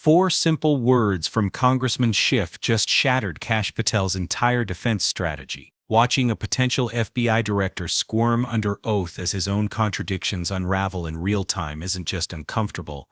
4 simple words from Congressman Schiff just shattered Kash Patel's entire defense strategy. Watching a potential FBI director squirm under oath as his own contradictions unravel in real time isn't just uncomfortable,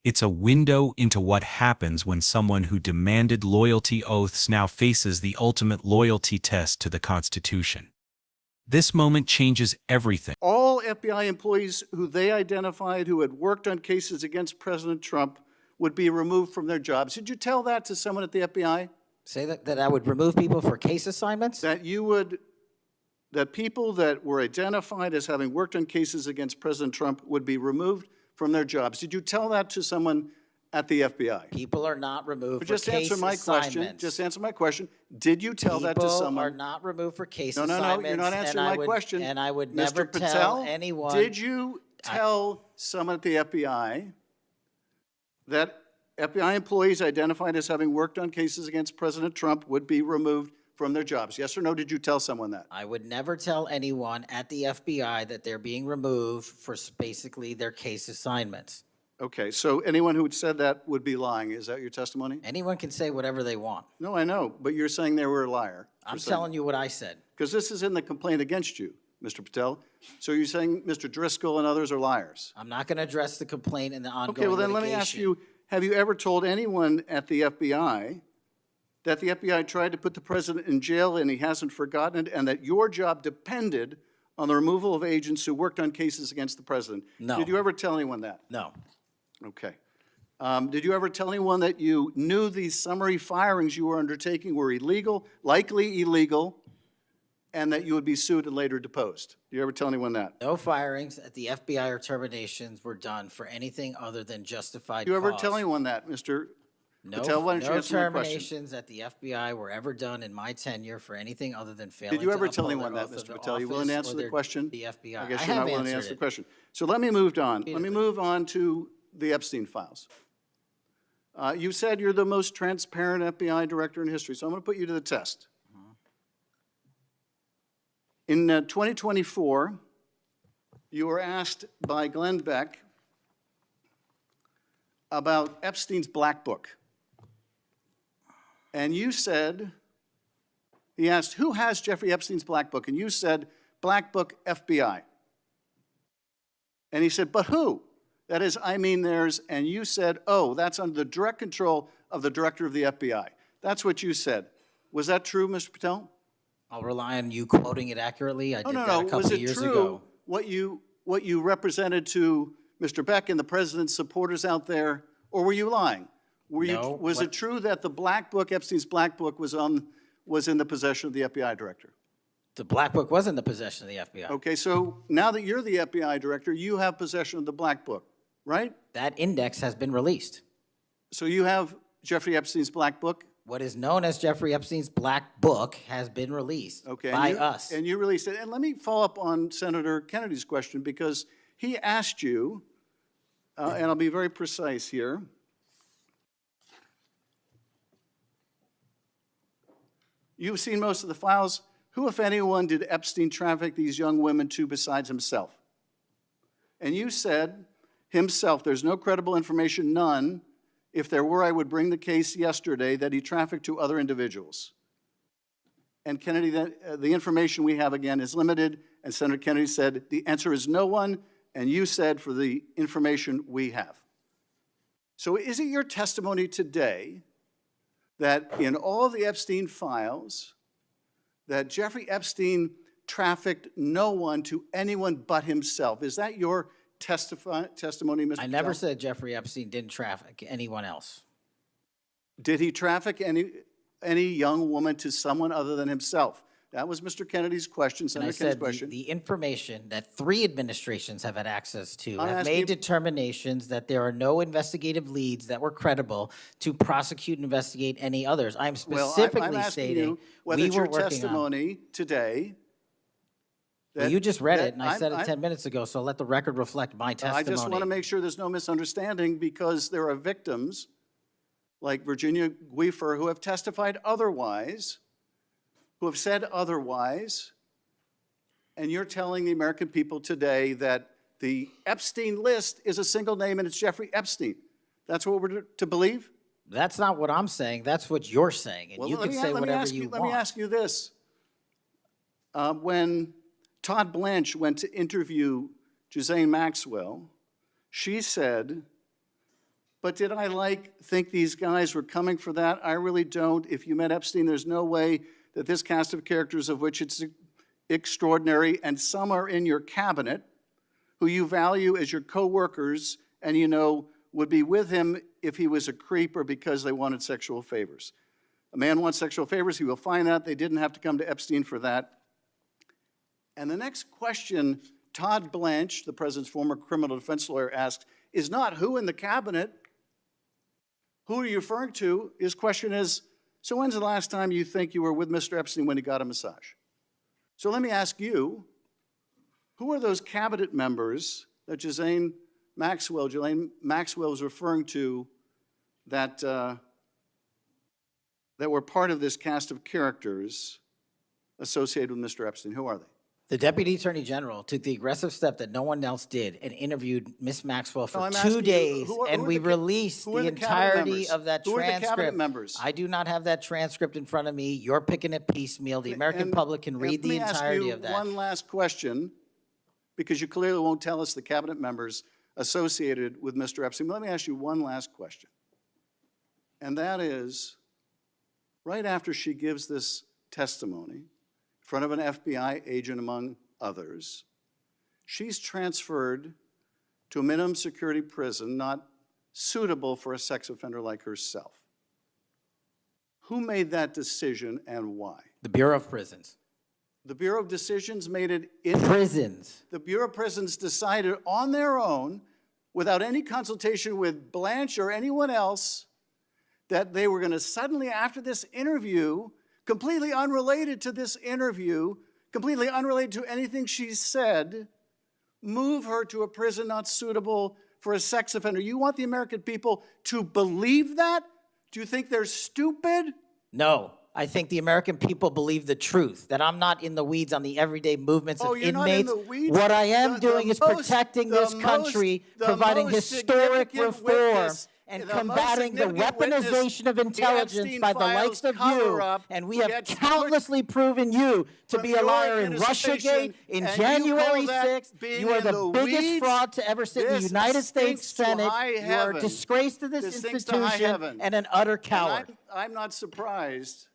it's a window into what happens when someone who demanded loyalty oaths now faces the ultimate loyalty test to the Constitution. This moment changes everything. All FBI employees who they identified who had worked on cases against President Trump would be removed from their jobs. Did you tell that to someone at the FBI? Say that I would remove people for case assignments? That people that were identified as having worked on cases against President Trump would be removed from their jobs. Did you tell that to someone at the FBI? People are not removed But for just case answer my assignments. question. Just answer my question. Did you tell that to someone? People are not removed for case No, assignments. you're not answering my question. And I would Mr. never Patel, tell anyone. Did you tell someone at the FBI that FBI employees identified as having worked on cases against President Trump would be removed from their jobs? Yes or no, did you tell someone that? I would never tell anyone at the FBI that they're being removed for basically their case assignments. Okay, so anyone who said that would be lying. Is that your testimony? Anyone can say whatever they want. No, I know, but you're saying they were a liar. I'm telling you what I said. Because this is in the complaint against you, Mr. Patel. So you're saying Mr. Driscoll and others are liars? I'm not going to address the complaint and the ongoing Okay, well then let me ask you, have you ever told anyone at the FBI that the FBI tried to put the president in jail and he hasn't forgotten it, and that your job depended on the removal of agents who worked on cases against the president? No. Did you ever tell anyone that? No. Okay. Did you ever tell anyone that you knew these summary firings you were undertaking were illegal, likely illegal, and that you would be sued and later deposed? Did you ever tell anyone that? No firings at the FBI or terminations were done for anything other than justified Did you ever cause. tell anyone that, Mr. No, Patel? Why don't you no answer my question? terminations at the FBI were ever done in my tenure for anything other than failing Did you ever to tell uphold anyone their that, oath of Mr. Patel? You willing to office answer or the their- question? The FBI. I guess I you're have not willing to answered answer the it. question. So let me move on. Let me Repeatedly. move on to the Epstein files. You said you're the most transparent FBI director in history, so I'm going to put you to the test. In 2024, you were asked by Glenn Beck about Epstein's Black Book. And you said, he asked, who has Jeffrey Epstein's Black Book? And you said, Black Book FBI. And he said, but who? That is, I mean theirs. And you said, oh, that's under the direct control of the director of the FBI. That's what you said. Was that true, Mr. Patel? I'll rely on you quoting it accurately. I did that a couple Was of it years true ago. what you represented to Mr. Beck and the president's supporters out there, or were you lying? No, Was it true that the Black Book, Epstein's Black Book, was in the possession of the FBI director? The Black Book was in the possession of the FBI. Okay, so now that you're the FBI director, you have possession of the Black Book, right? That index has been released. So you have Jeffrey Epstein's Black Book? What is known as Jeffrey Epstein's Black Book has been released by us. And you released it. And let me follow up on Senator Kennedy's question, because he asked you, and I'll be very precise here. You've seen most of the files. Who, if anyone, did Epstein traffic these young women to besides himself? And you said, himself, there's no credible information, none. If there were, I would bring the case yesterday that he trafficked to other individuals. And Kennedy, the information we have, again, is limited. And Senator Kennedy said, the answer is no one. And you said, for the information we have. So is it your testimony today that in all the Epstein files, that Jeffrey Epstein trafficked no one to anyone but himself? Is that your testimony, Mr. I never Patel? said Jeffrey Epstein didn't traffic anyone else. Did he traffic any young woman to someone other than himself? That was Mr. Kennedy's question, And I Senator Kennedy's said question. the information that 3 administrations have had access to I'm have asking made you- determinations that there are no investigative leads that were credible to prosecute and investigate any others. I'm Well, specifically I'm asking stating you whether we it's were your working on. testimony today. Well, you just read that it, and I said it 10 minutes ago, so let the record reflect my I testimony. just want to make sure there's no misunderstanding, because there are victims like Virginia Guifer who have testified otherwise, who have said otherwise, and you're telling the American people today that the Epstein list is a single name and it's Jeffrey Epstein. That's what we're to believe? That's not what I'm saying. That's what you're saying. And Well, you can say whatever you let me want. ask you this. When Todd Blanche went to interview Ghislaine Maxwell, she said, but did I think these guys were coming for that? I really don't. If you met Epstein, there's no way that this cast of characters, of which it's extraordinary, and some are in your cabinet, who you value as your co-workers, and you know would be with him if he was a creep or because they wanted sexual favors. A man wants sexual favors, he will find out. They didn't have to come to Epstein for that. And the next question Todd Blanche, the president's former criminal defense lawyer, asked is not who in the cabinet, who are you referring to? His question is, so when's the last time you think you were with Mr. Epstein when he got a massage? So let me ask you, who are those cabinet members that Ghislaine Maxwell was referring to that, that were part of this cast of characters associated with Mr. Epstein? Who are they? The Deputy Attorney General took the aggressive step that no one else did and interviewed Ms. Maxwell for I'm 2 asking you, days, who are and we the released who are the the cabinet entirety members? of that Who are the cabinet transcript. members? I do not have that transcript in front of me. You're picking it piecemeal. The American public can read the entirety of that. Let me ask you one last question, because you clearly won't tell us the cabinet members associated with Mr. Epstein. Let me ask you one last question. And that is, right after she gives this testimony in front of an FBI agent, among others, she's transferred to a minimum security prison not suitable for a sex offender like herself. Who made that decision and why? The Bureau of Prisons. The Bureau of Decisions made it in Prisons. The Bureau of Prisons decided on their own, without any consultation with Blanche or anyone else, that they were going to suddenly, after this interview, completely unrelated to this interview, completely unrelated to anything she said, move her to a prison not suitable for a sex offender. You want the American people to believe that? Do you think they're stupid? No. I think the American people believe the truth, that I'm not in the weeds on the everyday movements of you're not inmates. in the weeds? What I am The doing is most- protecting the this country, most- the providing most historic significant reform, witness- and the most combating the significant witness weaponization of the intelligence Epstein by the files likes of you. cover-up And we have gets countlessly proven you to from be a your liar in administration, Russiagate, in and you January call that 6th. being You are in the the biggest weeds? fraud to ever sit in the This United States stinks to Senate. high You are a heaven. disgrace to this This stinks to high institution heaven. and an utter And coward. I'm not surprised.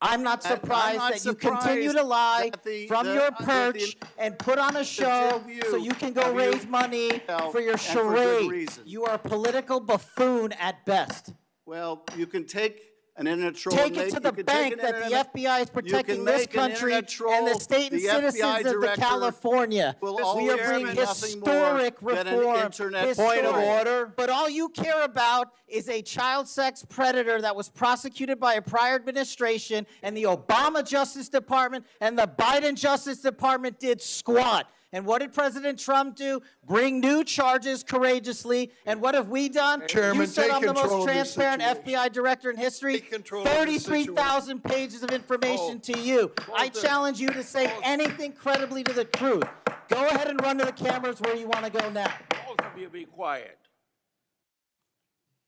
I'm not I'm surprised not that you continue surprised to lie that from the- your that perch and put on a show two of you so you can go have raise you- money well, for your and for good charade. reason. You are a political buffoon at best. Well, you can take an internet troll. Take and it make- to you the can take bank an that the internet- FBI is you protecting can this make an country internet troll, and the state and the FBI citizens of the director California. will We always are be bringing nothing more historic than an reform. internet Historic. Point of order. But all you care about is a child sex predator that was prosecuted by a prior administration, and the Obama Justice Department and the Biden Justice Department did squat. And what did President Trump do? Bring new charges courageously. And what have we done? Chairman, You said take I'm the control most of this transparent situation. FBI director in history. Take control of this 33,000 pages of information to you. I challenge you to say anything credibly to the truth. Go ahead and run to the cameras where you want to go now. Both of you be quiet.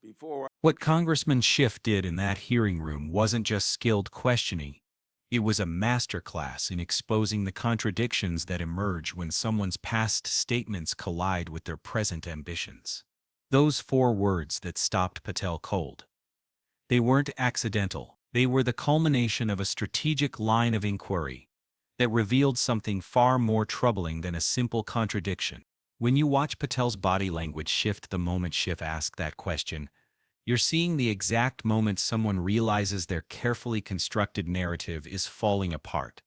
Before What Congressman Schiff did in that hearing room wasn't just skilled questioning. It was a masterclass in exposing the contradictions that emerge when someone's past statements collide with their present ambitions. Those 4 words that stopped Patel cold. They weren't accidental. They were the culmination of a strategic line of inquiry that revealed something far more troubling than a simple contradiction. When you watch Patel's body language shift the moment Schiff asked that question, you're seeing the exact moment someone realizes their carefully constructed narrative is falling apart.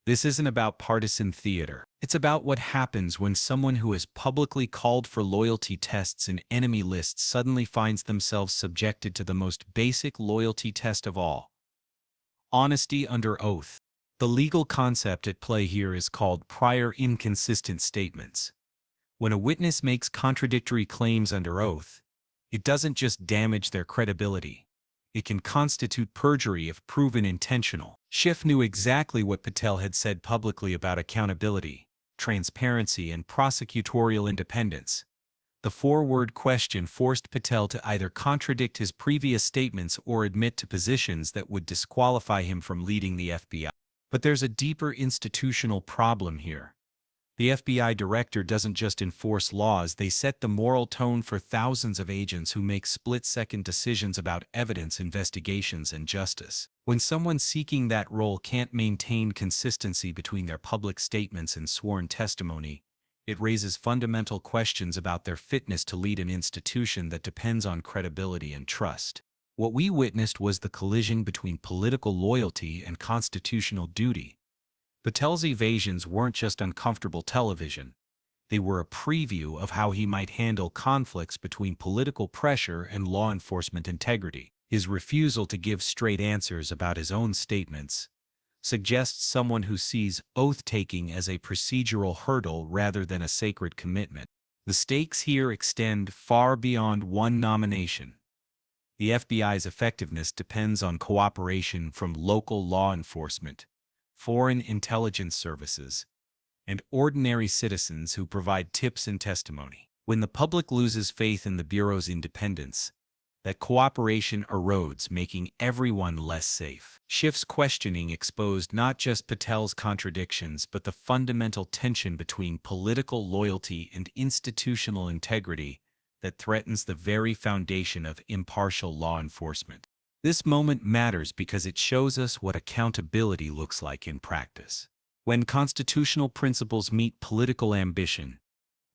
This isn't about partisan theater. It's about what happens when someone who has publicly called for loyalty tests and enemy lists suddenly finds themselves subjected to the most basic loyalty test of all: honesty under oath. The legal concept at play here is called prior inconsistent statements. When a witness makes contradictory claims under oath, it doesn't just damage their credibility. It can constitute perjury if proven intentional. Schiff knew exactly what Patel had said publicly about accountability, transparency, and prosecutorial independence. The four-word question forced Patel to either contradict his previous statements or admit to positions that would disqualify him from leading the FBI. But there's a deeper institutional problem here. The FBI director doesn't just enforce laws, they set the moral tone for thousands of agents who make split-second decisions about evidence, investigations, and justice. When someone seeking that role can't maintain consistency between their public statements and sworn testimony, it raises fundamental questions about their fitness to lead an institution that depends on credibility and trust. What we witnessed was the collision between political loyalty and constitutional duty. Patel's evasions weren't just uncomfortable television. They were a preview of how he might handle conflicts between political pressure and law enforcement integrity. His refusal to give straight answers about his own statements suggests someone who sees oath-taking as a procedural hurdle rather than a sacred commitment. The stakes here extend far beyond one nomination. The FBI's effectiveness depends on cooperation from local law enforcement, foreign intelligence services, and ordinary citizens who provide tips and testimony. When the public loses faith in the Bureau's independence, that cooperation erodes, making everyone less safe. Schiff's questioning exposed not just Patel's contradictions, but the fundamental tension between political loyalty and institutional integrity that threatens the very foundation of impartial law enforcement. This moment matters because it shows us what accountability looks like in practice. When constitutional principles meet political ambition,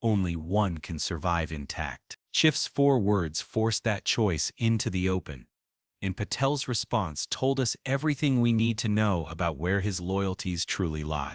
only one can survive intact. Schiff's four words forced that choice into the open, and Patel's response told us everything we need to know about where his loyalties truly lie.